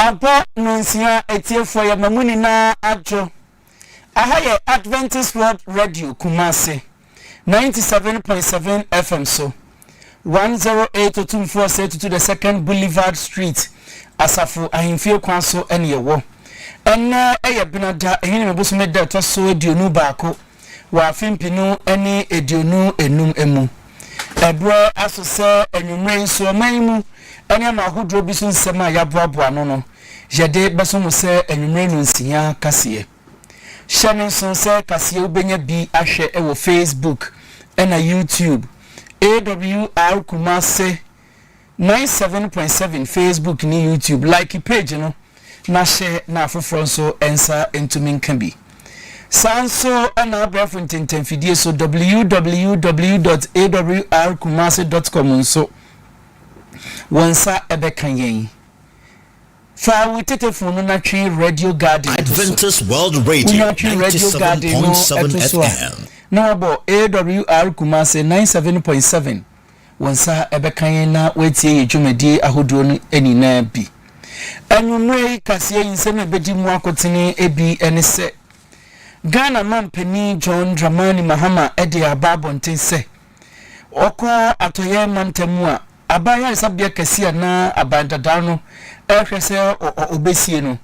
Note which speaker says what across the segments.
Speaker 1: Abo nunsia etiefo ya mamuni na ajo. Ahaye Adventist World Radio Kumasi 97.7 FM so 108 Otumfo to the second Blvd Street Asafu ahimfie kwanso ene yewo. Enne binada ehini mebusu meda to so edionu baako wa afimpinu ene edionu enum emu. Ebro asose enwumre nso manmu ene ma hodro bi so nsema yaboaboa no jede beso mu se enwumre no nsia kase Shannon Sonse Kasie Ubenya bi ahwe ewo Facebook ena YouTube Awr Kumasi 97.7 Facebook ni YouTube like page no na share na afoforo so ensa entumin kan bi sanso ana abrafo ntentemfidie so www.awrkumasi.com so wansa ebekan yen fa we telephone na twi Radio Garden
Speaker 2: Adventist World Radio 97.7 FM
Speaker 1: na bo Awr Kumasi 97.7 wansa ebekan na wetie yedwumadi ahodo no enina bi anwumre kasie yinsem ebedi mu akotene ebi enese Ghana mampani John Dramani Mahama ede ababonten se okọ atoye mantamu a abaya sabia kasia na abandada no ehwese obesie no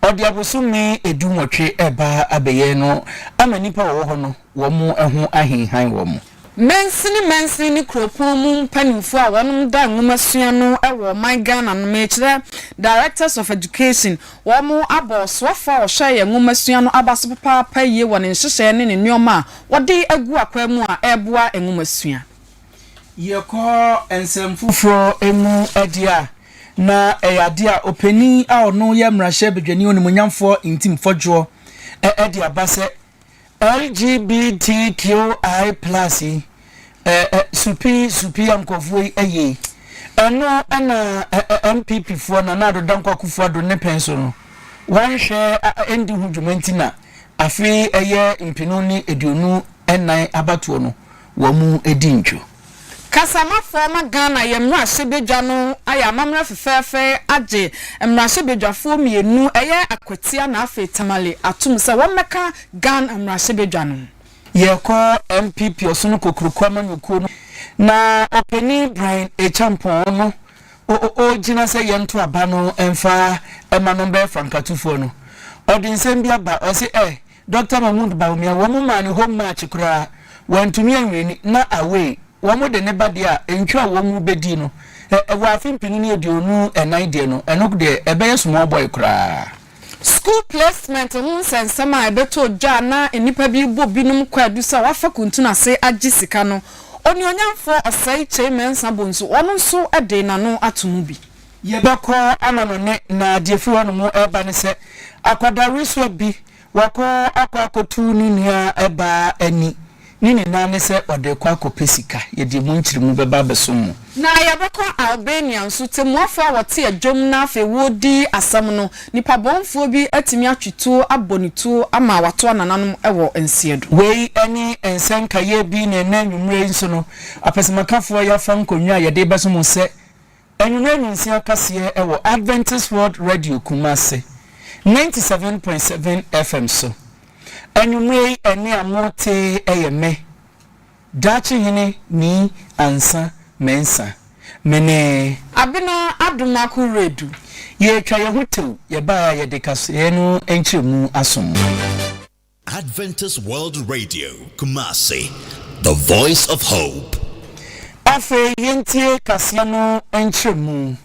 Speaker 1: ode abosumi edumotwe eba abeye no amanipa wo ho no wo mu eho ahenhan wo mu Mensini kropon mu mpanimfo a wonom da nwomasua no ewo my Ghana no mechire Directors of Education wo mu aboso fa ohwe ye nwomasua no abaso papa ye wone nhyehyɛ ne ne nneoma wode agu akwa mu a eboa nwomasua yeko ensemfufro emu adia na eyade a opani a ono ye mrahye bedwani onimunyamfo intimfodwo adia base LGBTQI+ supi amkofo eye eno ana MPP fo na do dankwakufu ado ne penso no wanhwe endi hudwumenti na afi eye mpinu ni eduonu enan abatuo no wamu edinjo Kasama forma Ghana ye mrahye no aya mamra fefefe age mrahye bedwafo mienu eye akwatia na afi tamale atum se womeka Ghana mrahye no yeko MPP osunu kokrukwa manyuko no na openi Brian Echampon no o jina se yento aba no emfa emano be frankatufo no odinsem bia ba o se Dr. Mahmoud Baumia wo mu mani home match kura wantumi anweni na away wo mu de ne badia entwa wo mu bedi no wa afimpini ne edionu enan de no eno de ebe small boy kura School placement sensema ebeto dwa na enipa bi bo binum kwadu sa wafa kuntuna se agisika no oni onyamfo Osei chemensa bonso ono nso ede na no atomu bi yebeko anano ne na diefu wonu mu eba ne se akwadariswa bi wako akwakotu ni nia eba ani nini na ne se ode kwa akopesika yedi mu nchirimu beba besomu na yabeko Albania nso temuafo a wote adwom na afi wodi asam no nipa bonfo bi atimi atwito abonito ama wato anananom ewo ensiedo wei ani ensanka ye bi na nanwumre nso no apesemakafo ya fankonwa yede besomu se enwumre nsia kase ewo Adventist World Radio Kumasi 97.7 FM so enwumre eni amote eyeme dachi hene ni ansa mensa mene abina adumaku redu ye twa ye hotel ye ba ye dekas ye no enchemu asom
Speaker 2: Adventist World Radio Kumasi, the voice of hope.
Speaker 1: Afe yentie kasiano enchemu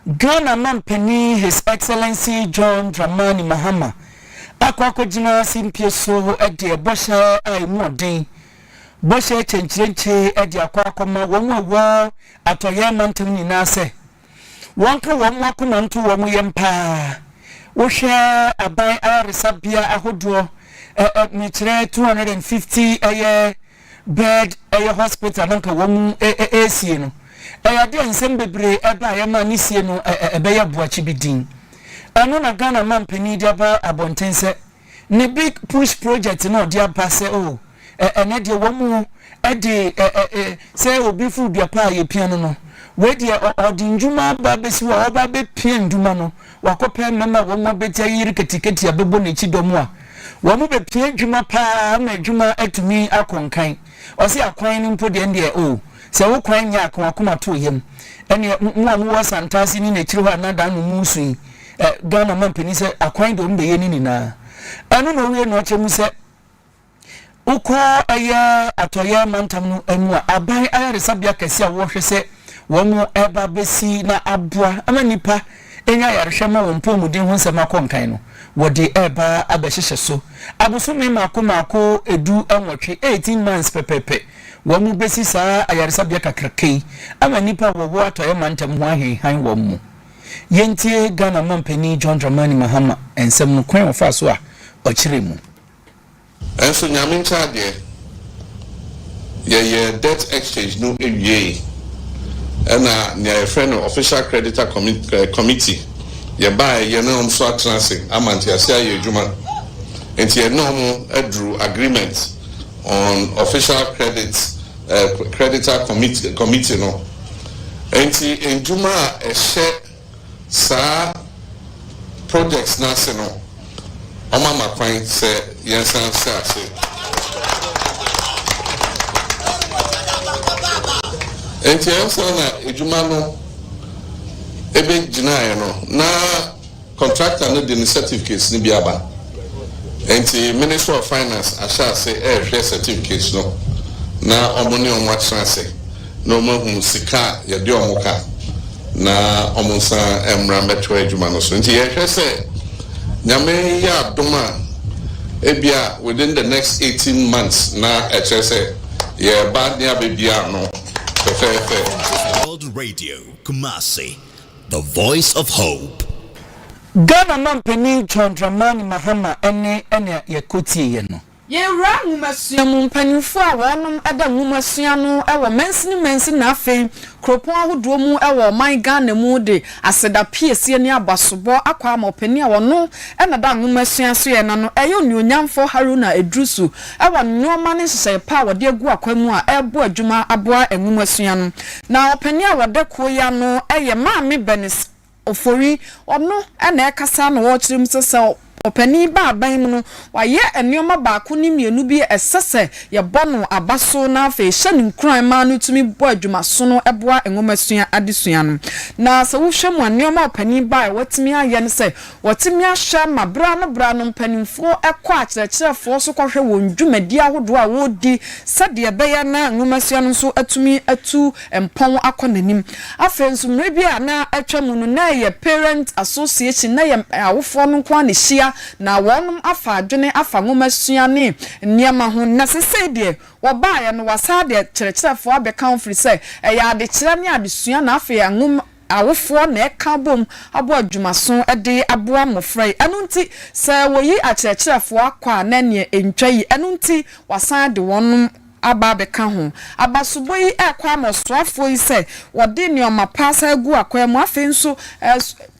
Speaker 1: Ghana mampani His Excellency John Dramani Mahama akwako jina simpie so ede bosha aimuodin Boshe chenchirenche edi akwakoma wonwa atoye mantam nyina se wonka wonwa kuna ntu womu yempa wohwe aban aresabia ahodo mitre 250 bed hospital nanka womu esie no de nsem bebre eba ye ma nisie no ebe boachi bidin anu na Ghana mampani dia ba abontense ne big push project no dia passe ene de womu edi say obi fu bia pa ye piano no we de odinjuma ba besi wa ba be pie nduma no wakope mama wo mo beti ayiri ketiketi abebo ne chidomu a wo mo be pie nduma pa ma nduma atumi akonkan osi akwan ni mpo de ndie o se wo kwan nya akoma to yem ene mo wo santasi ni na chiri ho anada no musu Ghana mampeni se akwan do mbe ye ni na anu no we no chemu se uko aya atoya mantam no emu aban aya resabia kese a wo hwe se wo mo eba besi na aboa ama nipa enya yarehwema wo mpomuden ho nsema konkan no wo de eba abehyehe so abuso me mako edu enwotwe 18 months pepepe wo mo besi saa ayaresabia kakrakei ama nipa wo atoya mantam ho ahehan wo mo yentie Ghana mampeni John Dramani Mahama ensem no kwan ofa so a okire mu
Speaker 3: enso nyame nchade ye debt exchange no ewie na nya friend official creditor committee ye buy ye no so atranse amanti ase aye adwuma enti ye no mo adru agreement on official creditor committee no enti enjuma ehye sa projects na se no Oma makwan se yensan se ase enti yensan na ejuma no ebe gina ye no na contractor no the certificates ni bi aba enti Ministry of Finance asha se hwe certificates no na omoni onwa transe no mo sika ye de omuka na omunsa emra metro ejuma no so enti ye hwe se nyame ya doma ebia within the next 18 months na echese ye bad nya bebia no
Speaker 2: World Radio Kumasi, the voice of hope.
Speaker 1: Ghana mampeni John Dramani Mahama ene yakoti ye no
Speaker 4: ye ra ngumasua mu mpanifo a wonum eda ngumasua no ewo mensi na afen kropon ahodo mu ewo man Ghana mu de aseda piesie ne abasobo akwa amopeni a wono ena da ngumasua so ye na no eyo nuonyamfo Haruna Edrusu ewo nneoma ne hye pa wode agu akwa mu a ebo adwuma aboa engumasua no na openi a wode koya no eye maame benis ofori ono ena ekasa no wo chirim sese openi ba aban mu no waye enioma baako ni mienu bi esese ye bono abaso na afa hye ne nkran ma no tumi bo adwuma so no eboa engomasua adesua no na se wo hwem enioma openi ba watimi aye ne se watimi ahye mabra no mpanimfo ekọ akyerɛkyerɛfo so kɔhwɛ won dwumadi ahodo a wodi sade ebeye na engomasua no so atumi atu empon akɔnanim afa nso mre bi a na atwa mu no na ye parent association na ye awofo no kwa ne hia na wonum afa adwene afa ngomasua ne niema ho na sese de wo ba ya no wasa de kyerɛkyerɛfo abeka ofri se ya de kyerɛ ne adesua na afa ya ngom awofo na eka bom abo adwumaso de aboa mofrɛ enu nti se woyi akyerɛkyerɛfo akwa na ne entwayi enu nti wasa de wonum aba beka ho abasobo yi ekwa amosoafo yi se wode ne omapasa agu akwa mu afa nso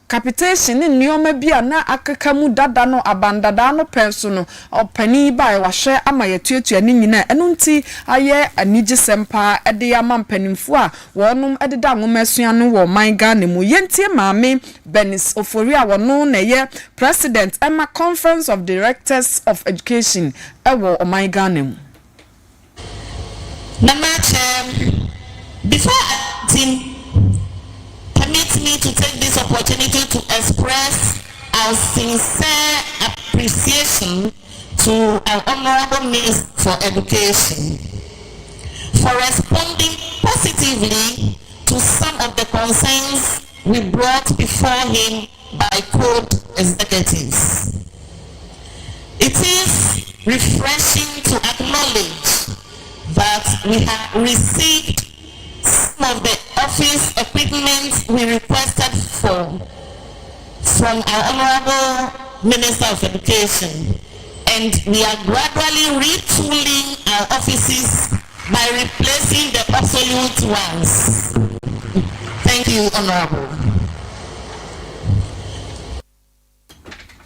Speaker 4: capitation ni nioma bia na akaka mu dada no abandada no penso no opani ba e wahwe ama yetuatua ni nyina eno nti aye anije sempa ede ya mampanimfo a wonum ededa ngomasua no wo man Ghana mu yentie maame Benis Ofori a wono na ye president Emma Conference of Directors of Education ewo o man Ghana mu
Speaker 5: na before permit me to take this opportunity to express our sincere appreciation to our Honorable Minister for Education for responding positively to some of the concerns we brought before him by code executives. It is refreshing to acknowledge that we have received some of the office equipment we requested for from our Honorable Minister of Education, and we are gradually retooling our offices by replacing the obsolete ones. Thank you, Honorable.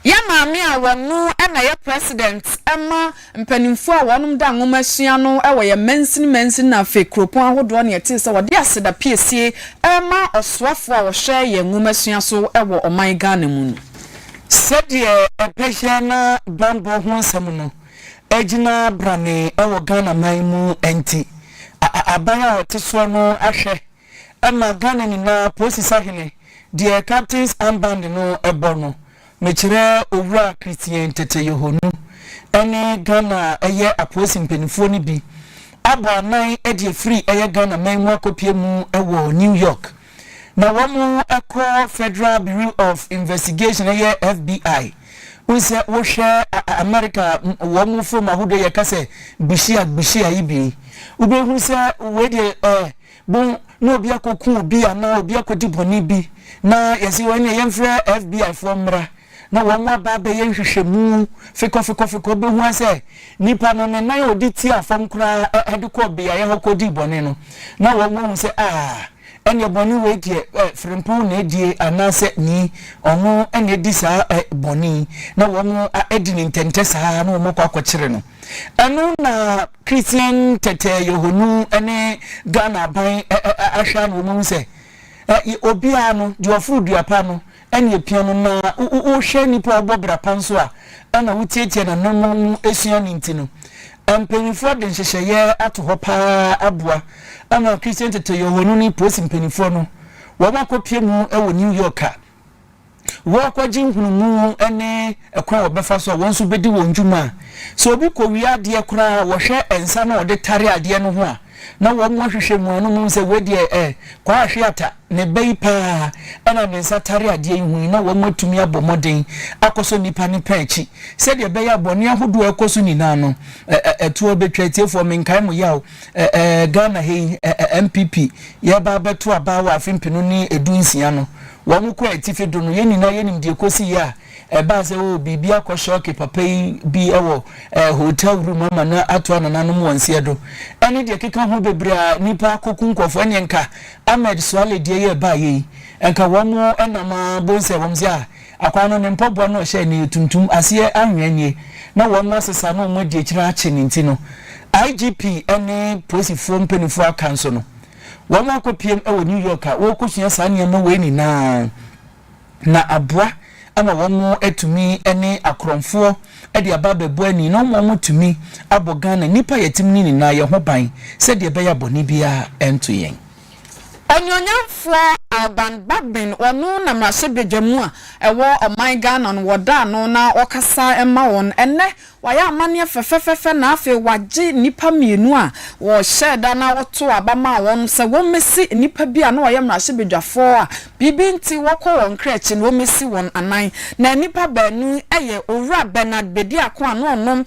Speaker 4: ya maame a wonu na ye president ema mpanimfo a wonum da ngomasua no ewo ye mensin na fe kropon ahodo na yete se wode aseda piesie ema osoafo a wo hwe ye ngomasua so ewo oman Ghana mu no sede epehia na bambo ho nsam no ejina brane ewo Ghana man mu enti abaya oteso no ahwe ema Ghana ni na posisa hene the captain's armband no ebo no mechire Awr Christian tete yohonu ene Ghana eye aposi mpenifo ni bi abo anan ede free eye Ghana man mu akopie mu ewo New York na womu eko Federal Bureau of Investigation eye FBI unse wo hwe America womu fo mahudo ye kase bishia ibi ubehu se we de bon no obi akoku obi ana obi akodi boni bi na yesi wani yemfre FBI fo mra na wonwa ba be yenhwehwemu fiko be hu ase nipa no ne na odi ti afam kura ediko bia ye hokodi boni no na wonwa se ene boni we die frimpon na die anase ni ono ene di sa boni na womo edi ni ntente sa na womo kwa kwakire no eno na Christian tete yohonu ene Ghana ban ahwa no womo se obia no di ofudu apa no ene piano na o hwe nipa obobra panso a ana wutietie na nomo esua ni ntino empenifo de nhyehyeye ato hopa abua ana Christian tete yohonu ni posi mpenifo no wabakopie mu ewo New York a wakwaji nhunu ene ekwa obefa so wonso bedi wonjuma so obi ko wiade ekra wo hwe ensa na ode tare ade no ho a na wo mo hwehwe mu no mu se wedie kwa ahweata ne beipa ana ne nsa tare ade hu na wo matumi abomoden akoso nipa ne pachi se de beya boni ahodo akoso ni na no etuo betwa tiefo menkai mu yawo Ghana hei MPP ya ba beto aba wa afimpinu ni edunsia no wo mu ko atife do no yeni na yeni de kosi ya ba se o bibia ko shock papa bi ewo hotel room ma na ato anananum wonse do ene de keka ho bebra nipa kokunkofo ene nka Ahmed Swale de ye ba yi enka wo mu enama bonse womse a akwano ne mpobo no hye ne tuntum ase anwanye na wo mu asesa no mo de kira ache ni ntino IGP ene posifo mpenifo akanso no wo mu akopiem ewo New York a wo kosua sa niam we ni na abua ama womo etumi ene akromfo ede ababebo ani no womo tumi abo Ghana nipa yetimni ni na ye ho ban se de be ya boni bia ento yen onyonyamfo Alban Bagbin wonu na mrasebedwamu a ewo oman Ghana no woda no na okasa ema won enne waya amane fefefefe na afi waje nipa mienu a wo sheda na woto abama won se wo mesi nipa bia na waya mrasebedwafo a bibi nti wokọ won krechi no mesi won anan na nipa banu eye Owra Bernard bedi akwa no onom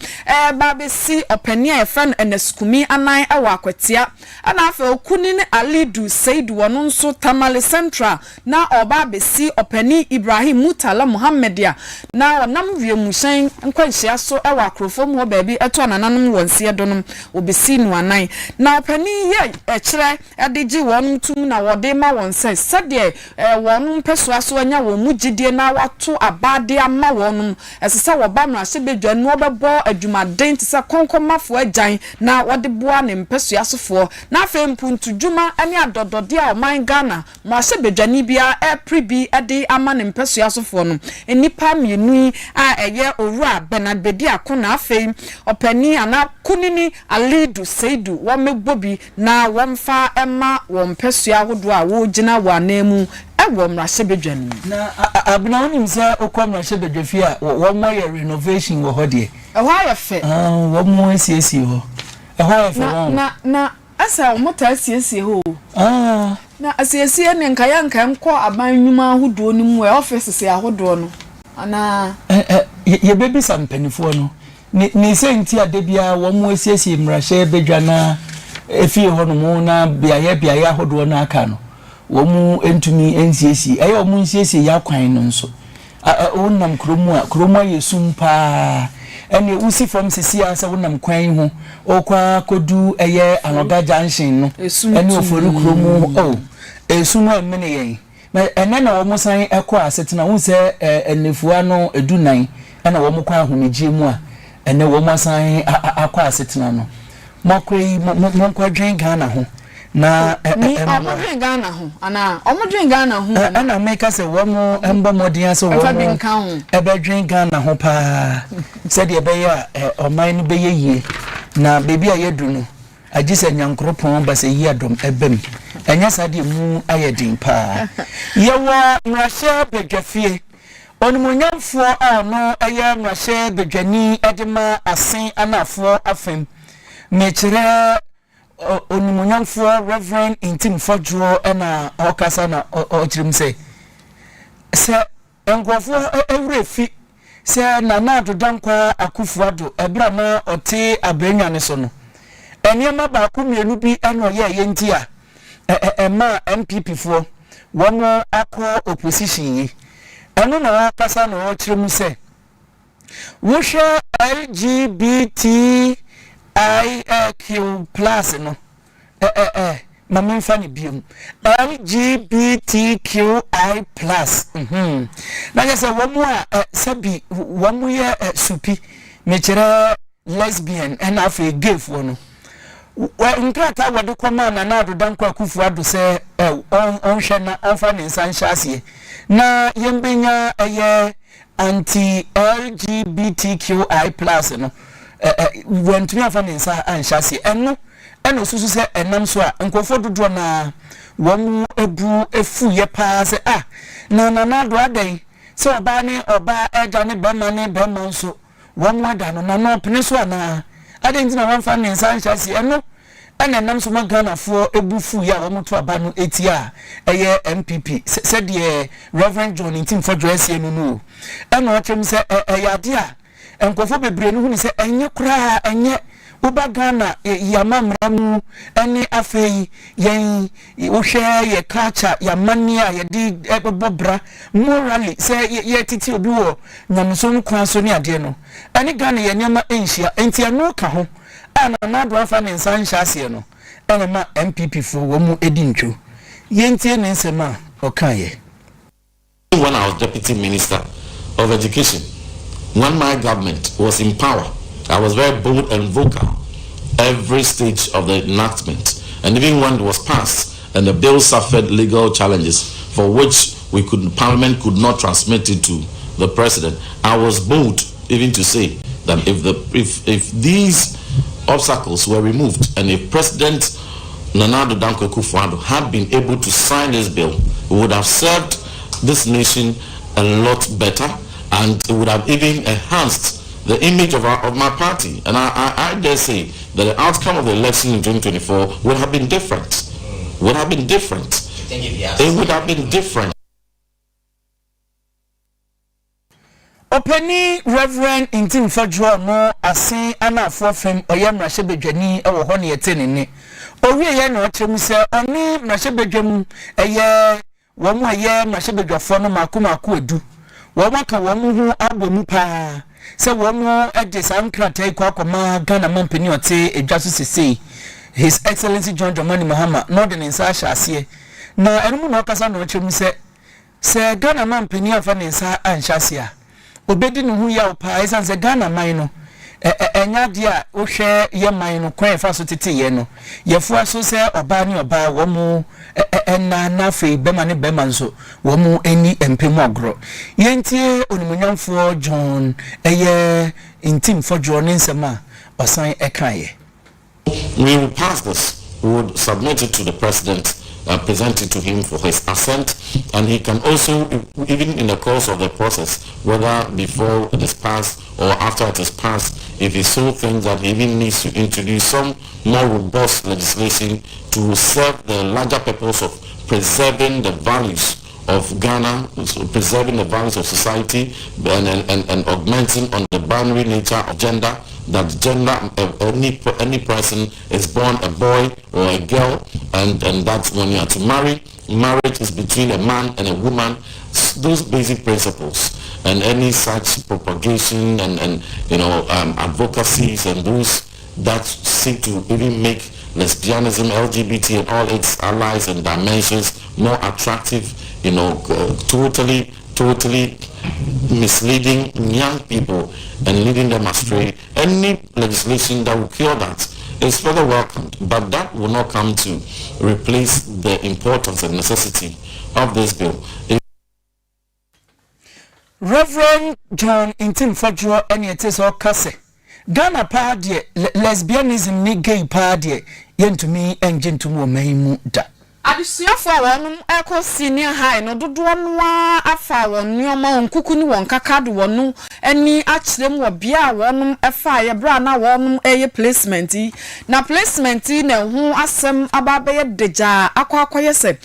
Speaker 4: ba besi opani a efan eneskumi anan ewa akwatia ana afi okuni ne Alidu Seidu wonu nso Tamale Central na oba besi opani Ibrahim Mutala Muhammedia na onam wiemuhyen nkwanhia so ewa akrofo mu baabi eto anananum wonse donom obesi nu anan na opani ye ekire edegi wonum tum na wode ma wonse sade wonum pesoa so anya won mugidie na wato abade ama wonum esese woba no ahyebedwa no obebo adwumaden tse konkomafo agyan na wode boa ne mpesoa sofo na afempuntu dwuma ane adodode a oman Ghana ma ahyebedwani bia prebi ade ama ne mpesoa sofo no enipa mienu a eye Owra Bernard bedi akona afei opani ana kunini Alidu Seidu wo megbobi na womfa ema wo mpesoa hodo a wo gina wa anemu ewo mrasebedwani na abna onim se okọ mrasebedwafi a wo mo ye renovation wo hode eho ayefe wo mo asiesie ho eho ayefe na asa omota asiesie ho na asiesie ne nkaya nko aban nwuma ahodo ni mu office se ahodo no ana ye bebi sampanifo no ni se nti adebia wo mo asiesie mrahye bedwana efie ho no mu na biaye ahodo no aka no wo mu entumi ensiesie eyo mu nsiesie ya kwan no nso wonam kromu yesum pa ene usi from sisia se wonam kwan ho okwa kodu eye Anoga junction no ene ofori kromu esum amene yen
Speaker 1: ene na wo san ekọ asetena hu se enefua no edunan ena wo kwa ahomegye mu a ene wo san akọ asetena no mokoi monkwa dwen Ghana ho na
Speaker 4: omodwen Ghana ho ana omodwen Ghana ho
Speaker 1: ana make say wo mo embo modin so wo ebedwen Ghana ho pa se de be ya oman no be yie na bebi a yedu no agise nyankropon ba se yi adom ebem enya sade mu ayedin pa yewa mrahye bedwafie onimonyamfo a no eye mrahye bedwani edema asen anafo afem mechire onimonyamfo Reverend Intim Fodjo ena okasa na ochirim se engofo ewrefi se na adodankwa akufuado ebra na ote abrenwane so no eniema ba ko mienu bi eno ye yenti a ma MPP fo wono akọ opposition yi eno na akasa na ochirim se wo hwe LGBTIQ+ no mama mfani biom LGBTQI+. Na yesa womu a sabi womu ye supi mechere lesbian and afi gay fo no nkrata wode koma na adodankwa kufu ado se onhwe na onfa ne nsan hyase na yembenya anti LGBTQI+ no wantumi afa ne nsa anhyase eno susu se enam so a nkofo dodo na wom ebu efu ye pa se na do adan se oba ne oba eja ne bema ne bema nso wom ada no na no pene so na adan tina wanfa ne nsa anhyase eno enam so magana fo ebu fu ya wom to aba no etia eye MPP se de Reverend John Intim Fodjo ese no eno akem se eyade a nkofo bebre no hu ni se enye kura enye uba Ghana yamamramu eni afei yen uhwe ye culture ya mania ye di bobra morally say ye titi obi wo nyamso nkwa so ni ade no eni Ghana ye nyama enhia enti anu ka ho ana na do afa ne nsan hyase no ene ma MPP fo wo mu edi ntwo ye ntie ne nsema okaye.
Speaker 3: When I was Deputy Minister of Education, when my government was in power, I was very bold and vocal every stage of the enactment, and even when it was passed and the bill suffered legal challenges for which Parliament could not transmit it to the President, I was bold even to say that if these obstacles were removed and if President Nana Addo Dankwa Akufo-Addo had been able to sign this bill, it would have served this nation a lot better, and it would have even enhanced the image of my party. And I dare say that the outcome of the election in 2024 would have been different. It would have been different.
Speaker 1: Openi Reverend Intim Fodjo no asen anafo fem oyemra hyebedwani ewo ho ne yetene ne owie ye na okyem se oni na hyebedwam eye wo mu aye na hyebedwafo no makomako edu wo maka wo mu hu abomu pa se wo mu ede sankrata ikwa akoma Ghana mampeni ote edwaso sesei His Excellency John Dramani Mahama no de nsa hyase na enum na okasa na okyem se Ghana mampeni afa ne nsa anhyase a obedi no hu ya opa esanse Ghana man no enya dia ohwe ye man no kwan fa so tete ye no yefu aso se oba ni oba wo mu na fe bema ne bema nso wo mu eni empemu agro yentie onimunyamfo John Intim Fodjo ne nsema osan ekaye.
Speaker 3: We will pass this. We would submit it to the President, present it to him for his assent, and he can also, even in the course of the process, whether before it is passed or after it is passed, if he so thinks that he even needs to introduce some more robust legislation to serve the larger purpose of preserving the values of Ghana, preserving the values of society, and augmenting on the binary nature of gender, that any person is born a boy or a girl, and that when you are to marry, marriage is between a man and a woman. Those basic principles and any such propagation and advocacies and those that seek to even make lesbianism, LGBT and all its allies and dimensions more attractive
Speaker 6: totally misleading young people and leading them astray. Any legislation that will cure that is further welcomed, but that will not come to replace the importance and necessity of this bill.
Speaker 1: Reverend John Otumfo and it is all Kase. Ghana party lesbianism ni gay party yen to me and gentleman may da.
Speaker 4: Adusuafo awonum eko senior high no dodo no afa won nyoma onkuku ni won kakado wonu ani akirem wo bia awonum efa ye bra na wonum eye placement na placement na hu asem ababe deja akwakoye se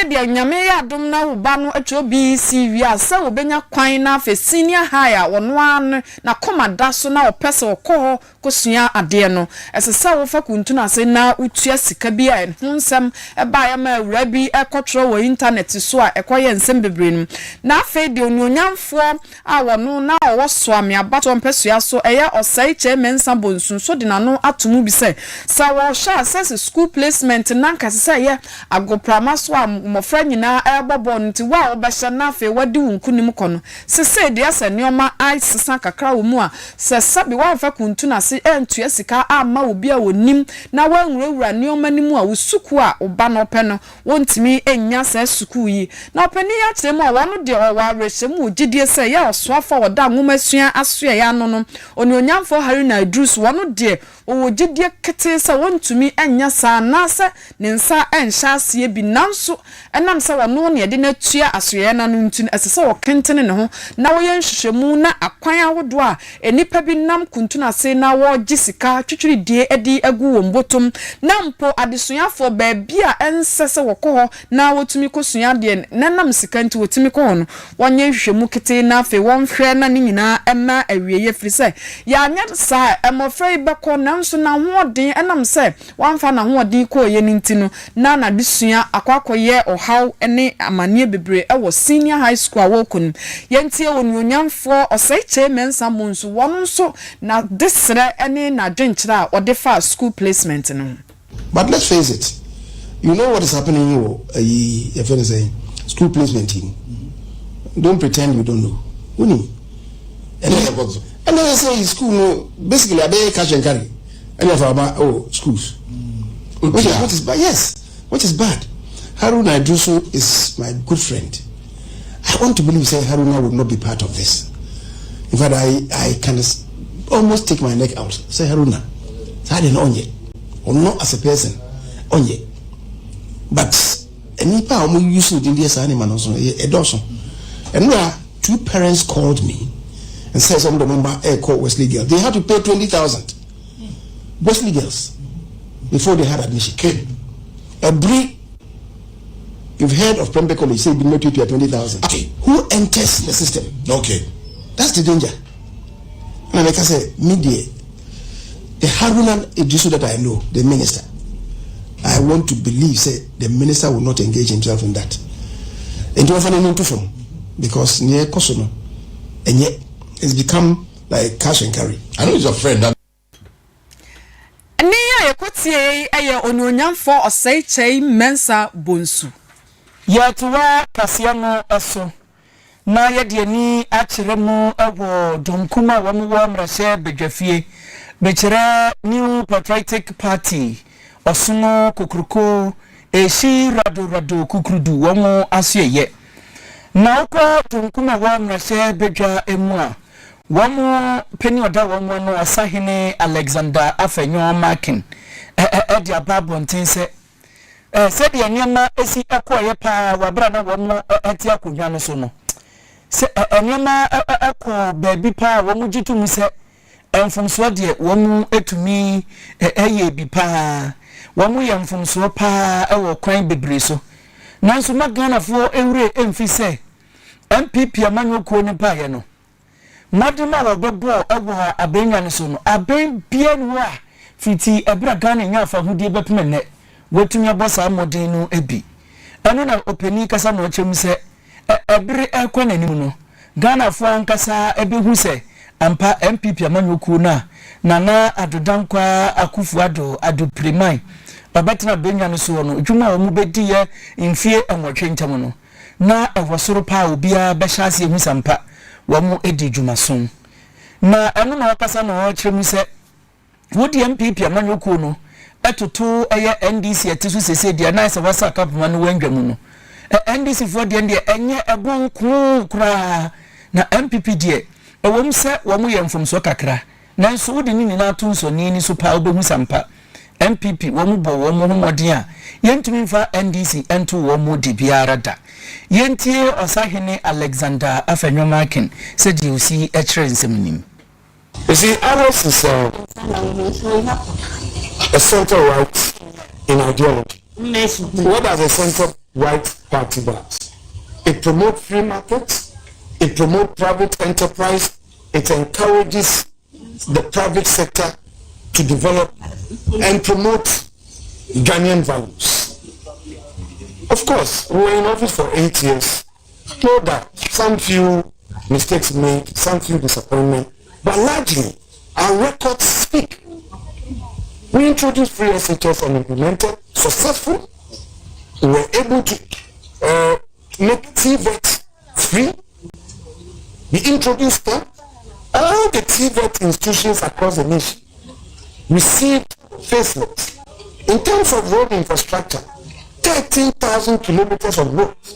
Speaker 4: dia nyame ya dom na wo ba no atwo bi si wi asa wo benya kwan na fe senior high a wono an na komada so na opese okọ kosua ade no esesa wo fa kuntu na se na utua sika bia nsem eba ya ma rabi ekotro wo internet so a ekoye nsem bebrenu na afa de onyonyamfo a wono na owo so ame abato mpesua so eye Osei mensa bonsun so de nano atomu bi se sa wo sha access school placement na nkase ye agoprama so a mofra nyina ebobo nti wa obehye na afa wadi wunkunim kono se de asa neoma ai sesa kakra wo mu a se sabi wa fa kuntu na se entua sika ama obi a wonim na wanwurawura neoma nimu a wosuku a oba no pe no wontimi enya sa suku yi na opani ya kyerem a wano de wa rehemu gidie se ya osoafa woda ngomasua asoa ya no oni onyamfo Haruna Idrus wano de o gidie kete sa wontumi enya sa na se ne nsa enhya se bi nanso enam se wano ne de na tua asoa na no ntun asese wo kentene ne ho na wo ye nhwehwemu na akwan awodo a enipa bi nam kuntuna se na wo gisika twitwiri die edi agu wo mbotom na mpo adesuafo ba bia ensese wokoho na wotumi kosua de nanam sika nti wotumi ko no wonye hwehwemu kete na afi wonhwe na nyina ema awieye firi se ya anya sa emofrei beko nanso na hoden enam se wamfa na hoden ko ye ninti no na desua akwakoye ohaw ene amane bebre e wo senior high school awokun yentie onyonyamfo Osei mensa monsu won so na desre ene na dwenkyira odefa school placement no.
Speaker 7: But let's face it, you know what is happening here, if you say school placement team. Don't pretend you don't know. And then I say school, no, basically I be cash and carry. And you have schools. What is bad? Yes, what is bad? Haruna Idrusu is my good friend. I want to believe say Haruna would not be part of this. In fact, I can almost take my neck out. Say Haruna, I didn't own yet, or not as a person, on yet. But any power we used to do this animal also a dozen. And now 2 parents called me and said some of the member called Wesley girls. They had to pay 20,000. Wesley girls before they had admission. Every you've heard of Prembe College, say been made to 20,000. Okay. Who enters the system?
Speaker 8: Okay.
Speaker 7: That's the danger. And like I say, media, the Haruna Idrisu that I know, the minister, I want to believe, say, the minister will not engage himself in that. And to often into from because near Kosono, and yet it's become like cash and carry.
Speaker 8: I know he's your friend.
Speaker 4: Neya yekotie eye onyonyamfo Osei mensa bonsu.
Speaker 1: Yatuwa kasiano aso. Na yede ni akyeremu ewo donkuma wamuwa mrase bedwafie. Bechire New Patriotic Party. Osuno kukuruko eshi rado kukurudu wamu asye. Na uko donkuma wa mrase bedwa emua. Wamu penny oda wamu no asahine Alexander Afenyo Markin. Edi ababo ntense. Said the Anyama esi akwa pa wabra na wamu eti akonwa no so no. Se Anyama akwa baby pa wamu jitu mi se mfumso de wamu etumi eye bi pa wamu ye mfumso pa ewo kwan bebre so. Nanso maganafo ewure emfi se MPP amanyokuo ni pa ye no. Madima wabebo ewo abenya no so no. Aben bia no a fiti ebra Ghana nya afa hudie bepemene. Wetumi abosa modin no ebi eno na openi kasa no chem se ebere ekwa nanim no Ghana fo ankasa ebehu se ampa MPP amanyoku na adodankwa akufu ado primai babatina benya no so no dwuma o mu bedi ye mfie enwotwe ntam no na ɛwɔ pa obia bɛhyɛ ase ehu sampa wɔn edi dwumason na ɛno na wakasa na ɔkyerɛ mu sɛ wodi MPP amanyɔkuo no ɛtoto ɛyɛ NDC ɛtiso sese dia na ɛsɛ wasa kapoma no wɛndwamu no NDC for deɛ ɛnyɛ ɛbɔn kura na MPP deɛ ɛwɔ mu sɛ wɔn yɛ mfomso kakra nanso wodi ni nyina to nsoni ni so pa obehu sampa MPP wɔn bɔ wɔn ho mmɔden a yɛntumi mfa NDC ɛnto wɔn mu di biara da yɛntie ɔsahene Alexander Afenyomakin sɛ deɛ osi ɛkyerɛ nsɛm nim.
Speaker 7: You see, ours is a center right in ideology. What does a center right party does? It promotes free markets, it promotes private enterprise, it encourages the private sector to develop and promote Ghanaian values. Of course, we were in office for 8 years. Know that some few mistakes made, some few disappointment, but largely our records speak. We introduced free SHS and implemented successful. We were able to make TVET free. We introduced them. All the TVET institutions across the nation received facelifts. In terms of road infrastructure, 13,000 kilometers of roads.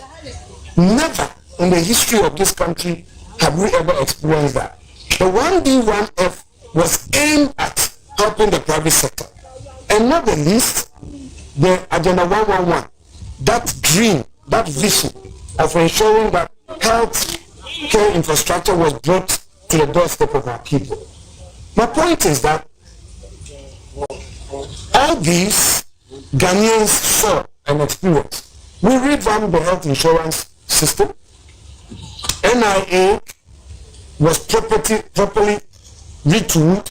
Speaker 7: Never in the history of this country have we ever experienced that. The 1D1F was aimed at helping the private sector. And not the least, the Agenda 111, that dream, that vision of ensuring that health care infrastructure was brought to the doorstep of our people. My point is that all these Ghanaians saw and experienced. We revamped the health insurance system. NIA was properly retooled,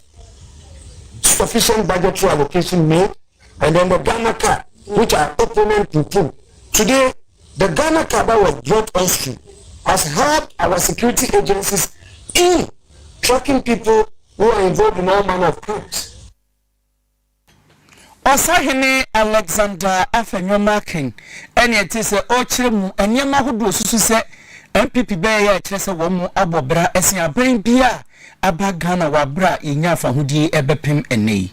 Speaker 7: sufficient budgetary allocation made, and then the Ghana card, which our opponent improved. Today, the Ghana card that was brought on stream has helped our security agencies in tracking people who are involved in all manner of crimes.
Speaker 1: Osahene Alexander Afenyomakin ene etise ochiremu enyema hodo susu se MPP be ya kyerɛ sɛ wɔn mu abɔbra ɛsen aban bia aba Ghana wabra yenya afahudie ebepem enei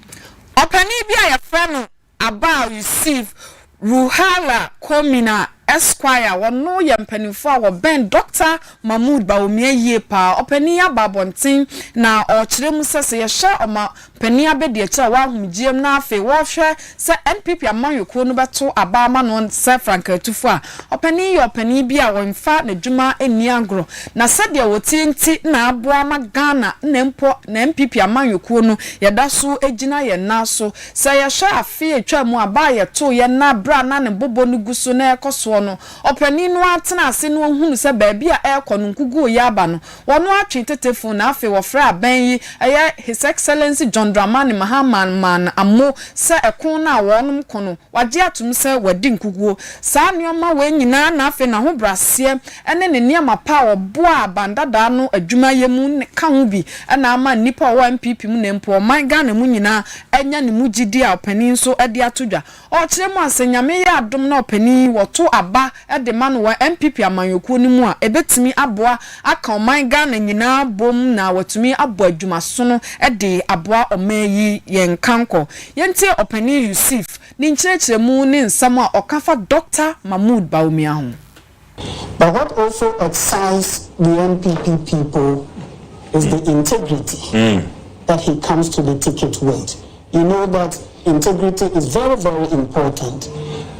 Speaker 4: ɔpani bia ya frɛ no aba receive Ruhala Komina Esquire wono ye mpanifo a wo ben Dr. Mahmoud Baumia ye pa opani ababonten na ochiremu sese ye hye oma pani abede kira wa humgiem na afi wo hwe se NPP amanyoko no beto abama no se Franka Tufu a opani ye opani bi a wonfa na dwuma eni agro na sede wotienti na aboa ma Ghana na mpo na NPP amanyoko no ye da so egina ye na so se ye hye afi atwa mu aba ye to ye na bra na ne bobo no guso na ekoso no opani no atena ase no hunu se baabi a ekono nkugu ya aba no wono atwe tetefo na afi wo fra aban yi His Excellency John Dramani Mahama man amo se ekon na wonom kono wagye atum se wadi nkuguo saa neoma we nyina na afi na ho brase ene ne niam pa oboa bandada no adwuma yemu ka ho bi na ama nipa wo MPP mu ne mpo man Ghana mu nyina enya ne mu gidi a opani nso ade atodwa o kire mu asanyame ya adom na opani woto aba de man wa MPP amanyokuo ni mu a ebetimi aboa aka man Ghana nyina bom na watumi abo adwumaso no de aboa omayi yen kanko yente opani Yusuf ni nkyerɛkyerɛ mu ne nsɛm a ɔkafa Dr. Mahmoud Baumia ho.
Speaker 8: But what also excites the MPP people is the integrity that he comes to the ticket with. You know that integrity is very, very important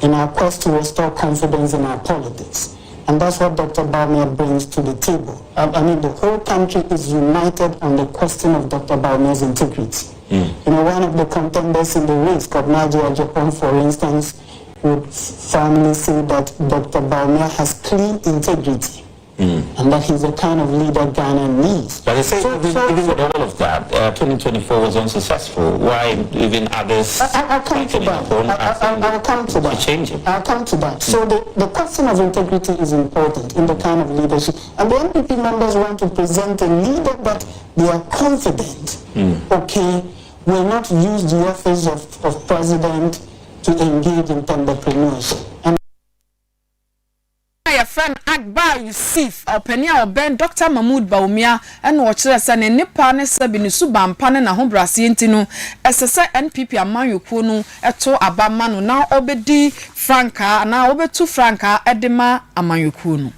Speaker 8: in our quest to restore confidence in our politics. And that's what Dr. Baumia brings to the table. I mean, the whole country is united on the question of Dr. Baumia's integrity. You know, one of the contenders in the race, Nadia Japan, for instance, would firmly say that Dr. Baumia has clean integrity. And that he's the kind of leader Ghana needs.
Speaker 6: But they say even with all of that, 2024 was unsuccessful. Why even others?
Speaker 8: I'll come to that. I'll come to that. I'll come to that. So the question of integrity is important in the kind of leadership. And the MPP members want to present a leader that they are confident, okay, will not use the office of president to engage in entrepreneurship. And
Speaker 4: friend Akbar Yusuf openia oben Dr. Mahmoud Baumia and ochire se ne nipa ne se bi ne subampa ne na ho brase ntino esese NPP amanyuku no eto abama no na obedi franka na obetu franka edema amanyuku no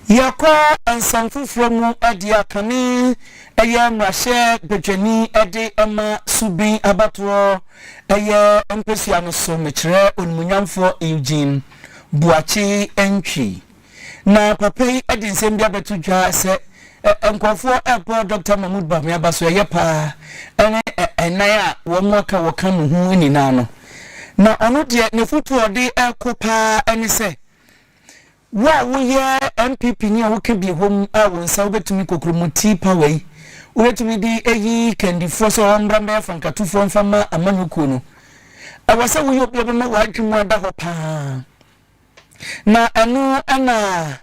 Speaker 1: Yako ensanfufro mu edi akane eye mrahye bedwani edi ema subi abatwo eye empesia no so mekire onmunyamfo Eugene Buachi entry na papai edi nsem bia betudwa se enkofo epo Dr. Mahmoud Baumia baso ye pa ene enan a wo mwaka wo kan hu ni na no na ono de ne futu ode ekopa ene se wa wo ye MPP ni a wo ka bi hom a wo nsa obetumi kokromuti pawai obetumi di eyi kandi foso ombrambe franka tufo mfama amanyuku no awasa wo ye obi be ma wa dwemu ada ho pa na anu ana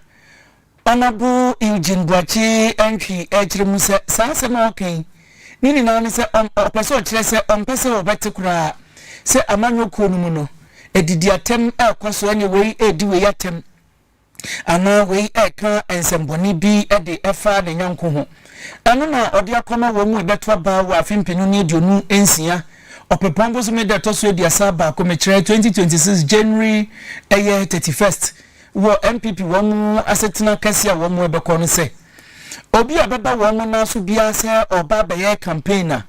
Speaker 1: Honorable Eugene Buachi entry echirimusa sanse na okay nini na ne se opeso kire se ompese obetekura se amanyuku no mu no edidi atem ekoso ene wei edi wei atem ana wei eka ensemboni bi ede efa de nyanko ho anu na ode akoma wo mu ebeto aba wa afimpenu ni edionu ensia opepambo so me de to so edi asaba ko me kire 2026 January 31st wo MPP won asetina kasia wo mu ebeko no se obi abeba wo mu na so bia se oba beye campaigner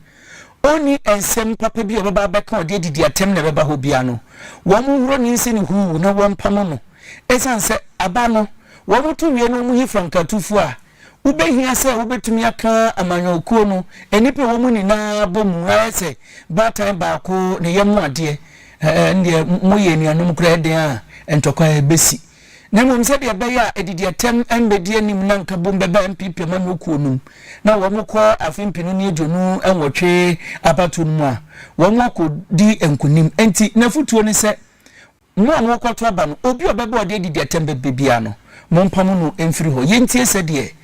Speaker 1: oni ensem papa bi obeba beka ode didi atem na beba ho bia no wo mu huro ni nsi ni hu na wo mpamo no esanse aba no wo mu tu wie no mu hi franka tufu a ubehia se ubetumi aka amanyokuo no enipe wo mu ni na bomu ase batan ba ko ne yemu ade ndie moye ni anum kra den a entokwa ebesi na mo mse de beya edidi atem embedi anim na nka bombeba MPP amanyokuo num na wo mu kwa afimpinu ni edonu enwotwe abatu mu a wo mu akodi enkunim enti na futuo ni se mo an wakwato aba no obi obebe ode didi atembe bebia no mompamu no emfiri ho yentie se de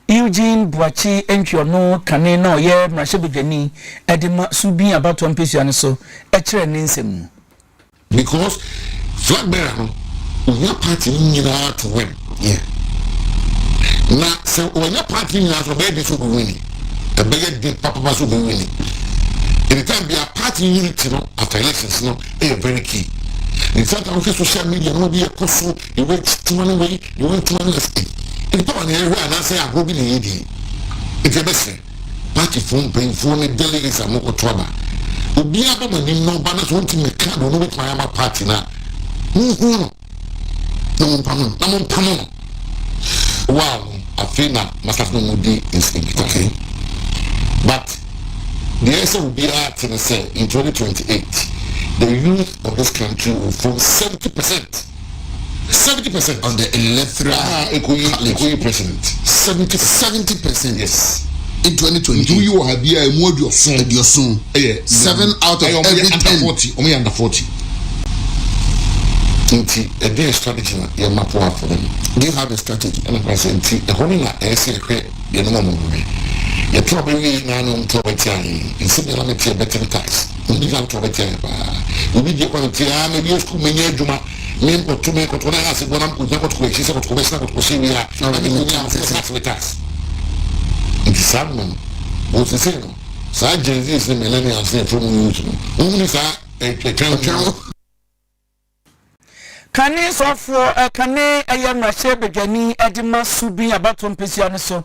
Speaker 1: Eugene Buachi entry no kane na oye mrahye bedwani edema subi abato mpesua ne so ekire ne nsem
Speaker 6: because flag bearer no we party nyina to win na so when your party nyina so be so win the bigger the papa so win in the time be a party unity no after elections no very key. In fact, on social media, no be a cost. You went to money way, you went to money. In the area, and I say, I'm hoping it's the best. Party phone, paying phone, delegates are more trouble. Be able to no banners want to make card on with my party now. No, wow, I feel that must have no be instinct, okay? But the answer will be out to say in 2028. The youth of this country will form 70% on the electoral equal president. 70%, yes. In 2020,
Speaker 9: do you have a more your son? 7 out of every 10.
Speaker 6: Only under 40. A day strategy, you map for them. Do you have a strategy? And I say, the whole lot, I say, you know, you probably now to in similar better tax. You have to you need to go to maybe school many juma. Me to make what I ask when I'm going to she said what we are. With us. It's Salmon. What's the same? Sergeant is the millennials from YouTube. Only that
Speaker 1: kane sofo kane ayamrahye bedwani edema subi abato mpesua ne so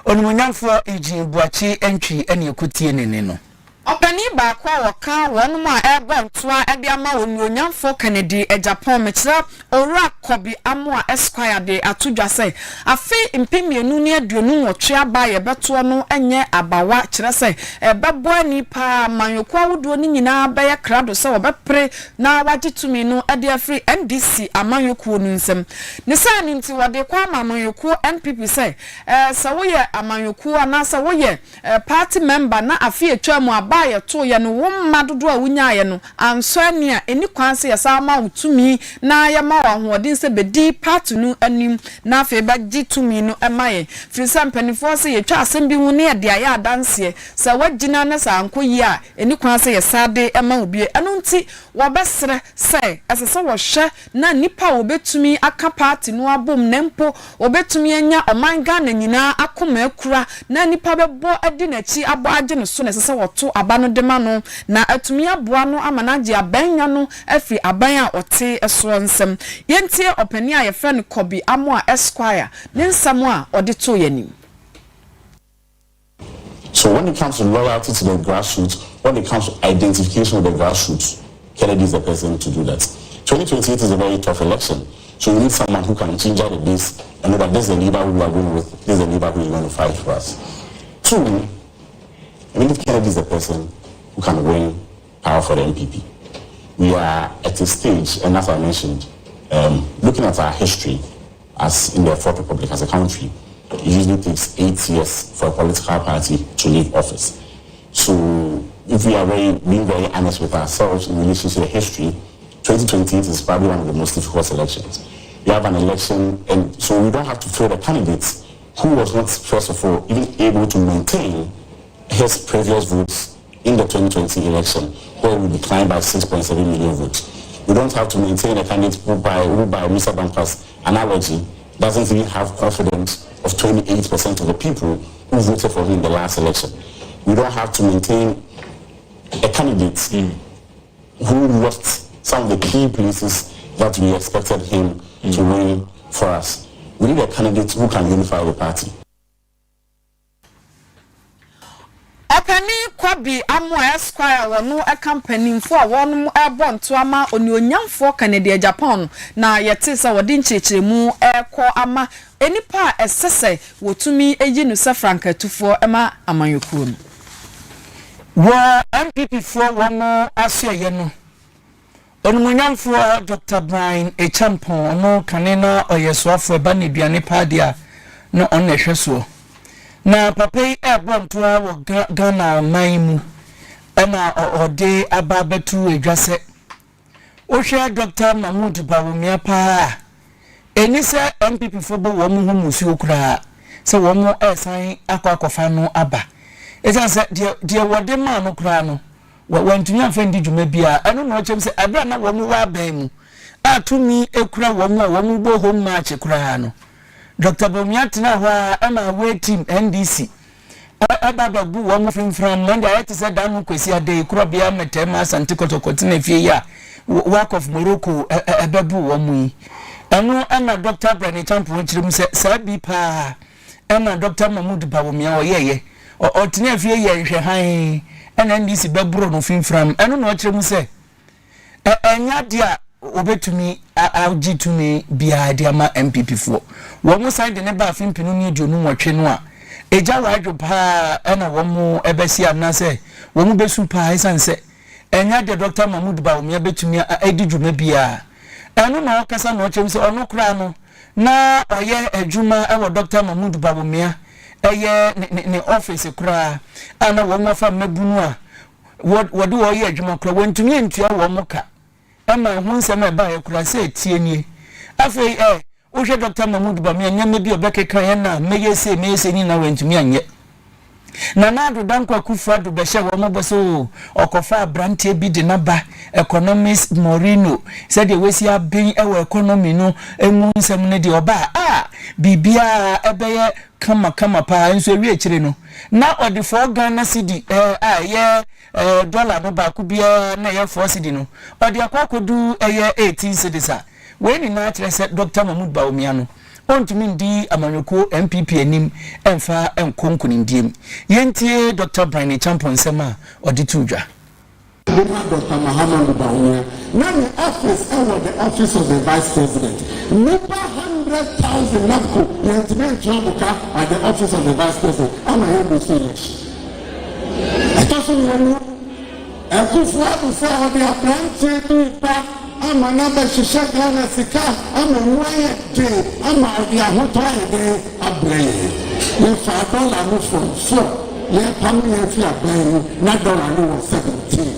Speaker 1: onumunyamfo Eugene Buachi entry ene ekotie ne no
Speaker 4: opani ba kwa waka wonu ma ebo ntoa ede ama onumunyamfo Kennedy Japan mechira ora kobi amwa esquire de atudwa sei afi mpemienu ne aduonu wotwe aba ye beto no enye abawa kire sei bebo ani pa manyokwa wodo ni nyina ba ye krado se obepre na wagitumi no ade afri NDC amanyokwo no nsem ne sa ni nti wode kwa amanyokwo NPP sei se wo ye amanyokwo na se wo ye party member na afi etwa mu aba ye to ye no wo mma dodo a wunya ye no anso ani a eni kwanse ye sa ma utumi na ye ma wa hoodin se bedi part nu anim na afi ba gitumi no ema ye frisa mpanifo se ye twa asem bi hu ne ye de aya adanse se wagina na sa anko yi a eni kwanse ye sade ema obi anu nti wo besre se asese wo hwe na nipa obetumi aka party no abom nempo obetumi anya omanga na nyina akoma akura na nipa bebo adi na chi abo age no so na sese woto aba no de ma no na atumi aboa no amanaje abanya no afi aban a ote eso nsem yentie opani a ye friend Kobi Amo Esquire ne nsam a ode to yanim.
Speaker 6: So when it comes to loyalty to the grassroots, when it comes to identification of the grassroots, Kennedy is the person to do that. 2028 is a very tough election. So we need someone who can change out the base and know that this is the leader who we are going with, this is the leader who is going to fight for us. Two, I believe Kennedy is the person who can win power for the MPP. We are at a stage, and as I mentioned, looking at our history as in the Fourth Republic as a country, it usually takes 8 years for a political party to leave office. So if we are being very honest with ourselves in relation to the history, 2028 is probably one of the most difficult elections. We have an election, and so we don't have to throw the candidates who was not, first of all, even able to maintain his previous votes in the 2020 election, where we declined by 6.7 million votes. We don't have to maintain a candidate who by Mr. Bampa's analogy, doesn't even have confidence of 28% of the people who voted for him in the last election. We don't have to maintain a candidate who lost some of the key places that we expected him to win for us. We need a candidate who can unify the party.
Speaker 4: Opani Kobi Amo Esquire wonu a company for one airborne to ama onyonyamfo Canada Japan na yete sa wodi nchechemu ekọ ama enipa esese wotumi eyi no sa franka tufo ema amanyokuo no wa MPP for wono asye no onyonyamfo Dr. Brian Echampon no kanena oyesoafo eba ne duane padia no onehweso na papai ebontoa wo Ghana maimu ena ode ababetu edwase ohwe Dr. Mahmoud Bawumia pa enise MPP fobo wo mu hu musi okura se wo mu esan akwakofa no aba eza se de wode ma no kura no wantumi afendi dwuma bia eno no chem se abra na wo mu wa ban mu atumi ekura wo mu bo home match kura no Dr. Bawumia tena hwa ama we team NDC abababu wo mu fimfram na nda yete se dan no kwesi ade kura bia metema asante kotokoti na fie ya work of Morocco ababu wo mu eno ana Dr. Brian Echampon chirim se sabi pa ena Dr. Mahmoud Bawumia oyeye otene fie ye nhwe han ena NDC baburo no fimfram eno no chirim se enya dia obetumi augitumi bia dia ma MPP fo wo mu side ne ba fimpinu ni dwonu nwotwe no a eja wadwo pa ena wo mu ebesi amna se wo mu besu pa isanse enya de Dr. Mahmoud Bawumia betumi adi dwuma bia eno na okasa no chem se ono kra no na oye adwuma ewo Dr. Mahmoud Bawumia eye ne office kra ana wo mu fa mabunu a wo de oye adwuma kra wontumi entua wo mu ka ama hunsema ba yakura se tienie afei ohwe Dr. Mahmoud Bawumia nyame bi obekeka ye na meyese ni na wantumi anye na nadu dankwa kufa do behye wo moboso okofa brantie bi de naba economist Morino said the wesi aben ewo economy no emu nsem ne de oba bibia ebeye kama pa enso wi akire no na odi for Ghana cedi ye dollar no ba ku bia na ye 4 cedi no odi akwakodu ye 18 cedis a we ni na akire se Dr. Mahmoud Bawumia no ontumi ndi amanyoko MPP anim emfa enkonkunindiem yentie Dr. Brian Echampon sema odi tudwa
Speaker 10: Dr. Mahmoud Bawumia now the office the office of the vice president never 100,000 NAPCO at the office of the vice president I'm a humble foolish I thought you and Kufuadu saw the apprentice to I'm another Shishaka Sika, I'm a white day, I'm a Yahuta, a brain. If I don't have from 4, yɛn pam yɛn fi aban mu na dollar no wɔ 17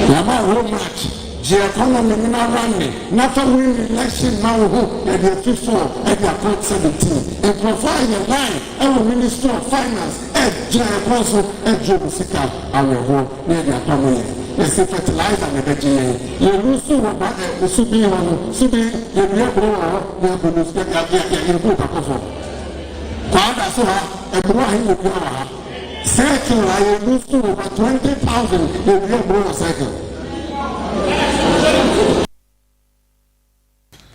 Speaker 10: yɛma wo match the economy na running na fa win election ma wo ho yɛde afifo yɛde akɔ 17 nkurɔfoɔ ayɛ line ɛwɔ ministry of finance ɛgyina ɛkɔ so ɛgye wo sika awerɛhoɔ na yɛde apam yɛn yɛsɛ fertilizer na ɛbɛgye yɛn yɛnu so wɔ ba so bi wɔ no so bi yɛnua boro wɔ hɔ na yɛbɔ no so yɛnku kakɔfo kwaa da so ha ɛboro ahe wɔ bi wɔ ha circle a yɛnu so wɔ ba 20,000 yɛnua boro wɔ circle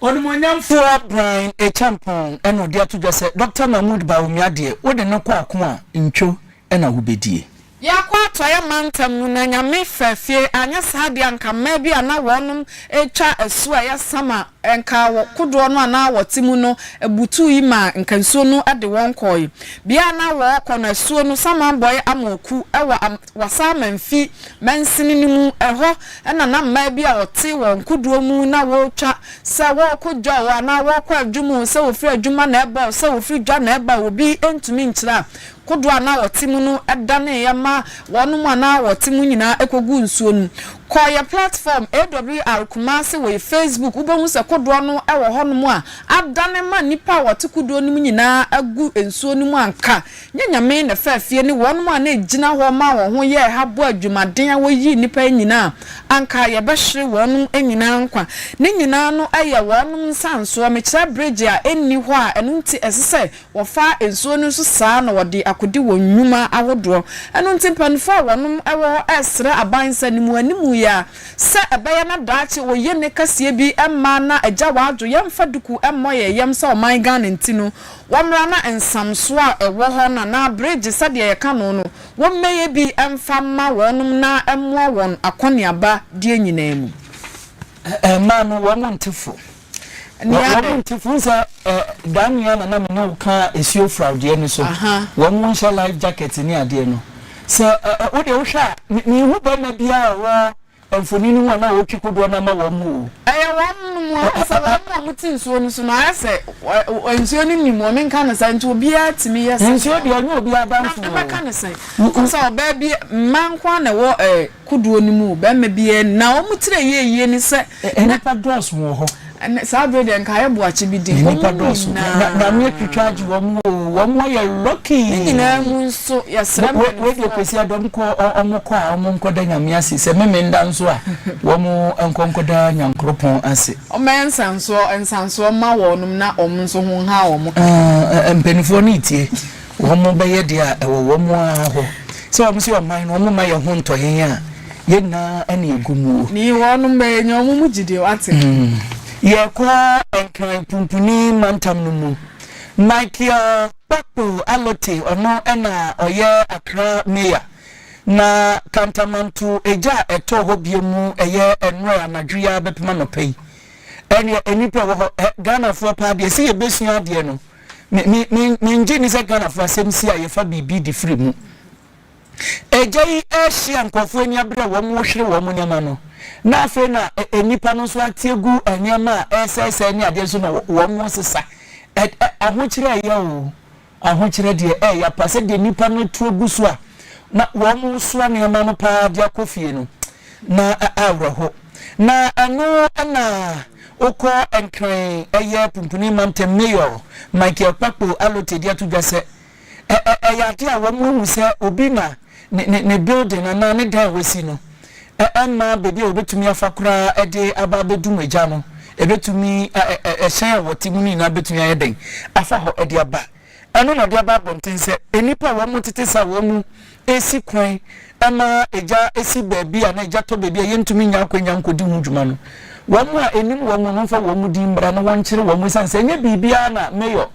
Speaker 1: Onimonyamfo Brian Echampon eno dia to just say Dr. Mahmoud Bawumiade wo de no kwa ako a ntwo ena wo bedie
Speaker 4: yakwa toya mantam na nyame fafie anya sade anka ma bi ana wonum etwa asu a yasama enka wo kodo no ana wotimu no ebutu yi ma nkansuo no ade won koyi bia na wo kono asu no sama boy amoku ewa wasa manfi mansini ni mu eho ena na ma bi a wote won kodo mu na wo twa sa wo kodwo wa na wo kwa adwumu se wo firi adwuma na eba se wo firi dwa na eba obi entumi nkyira kodwa na wotimu no edane yama wonu mana wotimu nyina ekogu nsuo nu koya platform Awr Kumasi we Facebook ubehu se kodwa no ewo hono mu a adane ma nipa wotikudo nu nyina agu nsuo nu mu anka nyanyame na fafie ni wonu ma na ejina ho ma wo ho ye habo adwumaden a woyi nipa nyina anka ye behwere wonu nyina nkwa ne nyina no aye wonu nsanso mekira bridge a enni ho a enu nti esese wo fa nsuo nu so saa na wode akodi wonnwuma ahodo enu nti panfo wonu ewo esre abansa ni mu animu ya se ebeye na daachi wo ye ne kasie bi emma na agya wadwo yemfa duku emmo ye yem se o man Ghana ntinu womra na ensamso a ewo ho na bridge sade ye kanu no wommeye bi emfa ma wonum na emmo won akoniaba die nyina mu
Speaker 1: ma no wo ntefo wo ntefo sa Daniel na me no ka esio fraud ni so wo mo sha life jacket ni ade no se wo de wo hwa ni hu ba na bia wo enfoni ni wana wo twikodo na ma wo mu
Speaker 4: aya wo mu asaba mo mutin so no so na ase ensuo ni ni mo men kan sa nti obi atimi yes
Speaker 1: ensuo de onye obi abanfo
Speaker 4: ba kan sa so ba bi mankwa na wo kudo ni mu ba ma bi na wo mutire ye ni se
Speaker 1: nipa dos wo ho
Speaker 4: sa brede nka ye bo achi bi din
Speaker 1: nipa dos na me twitwaji wo mo ye lucky
Speaker 4: nyina mu nso yesre
Speaker 1: we de kwesi adom ko omko a omko da nyame ase se me nda nso a wo mo enkonko da nyankropon ase
Speaker 4: o men ensanso ma wonum na nso ho ha wo mo
Speaker 1: empenifo ni tie wo mo be ye dia wo mo a ho se wo mo se o man no mo ma ye ho ntoyen a ye na ana egumu
Speaker 4: ni wonum be nyomu mu gide wate
Speaker 1: ye kwa enkran pumpuni mantam no mu Michael Papo Alote ono ena oye Accra Mayor na kantamantu eja eto ho biemu eye enro anadria bepema no pay enipa wo Ghana for pa de se yebesua de no me nje ni se Ghana for asemsi a ye fa bibi di free mu eja yi ehia nkofo ani abra wo mo hwere wo mo nyama no na afa na enipa no so atiegu anyama ss ni ade so no wo mo sesa ahokyere ya o ahokyere de ya pase de nipa no to gusu a na wo mo so anyama no pa de akofie no na awreho na ano ana oko enkran eye pumpuni mantem mayor Michael Papo Alote dia to dwase ya de a wo mo hu se obi na ne building na ne dan wasi no emma baby obetumi afakura ede aba bedum eja no ebetumi ehyan wotimu ni na betumi ayeden afa ho ede aba eno na de aba bonten se enipa wo mu tete sa wo mu esi kwan ama eja esi baby a na eja to baby yentumi nya akwanya nkodi hu dwuma no wo mu a enim wo mu no fa wo mu di mbra na won kire wo mu sanse nya bibia na mayor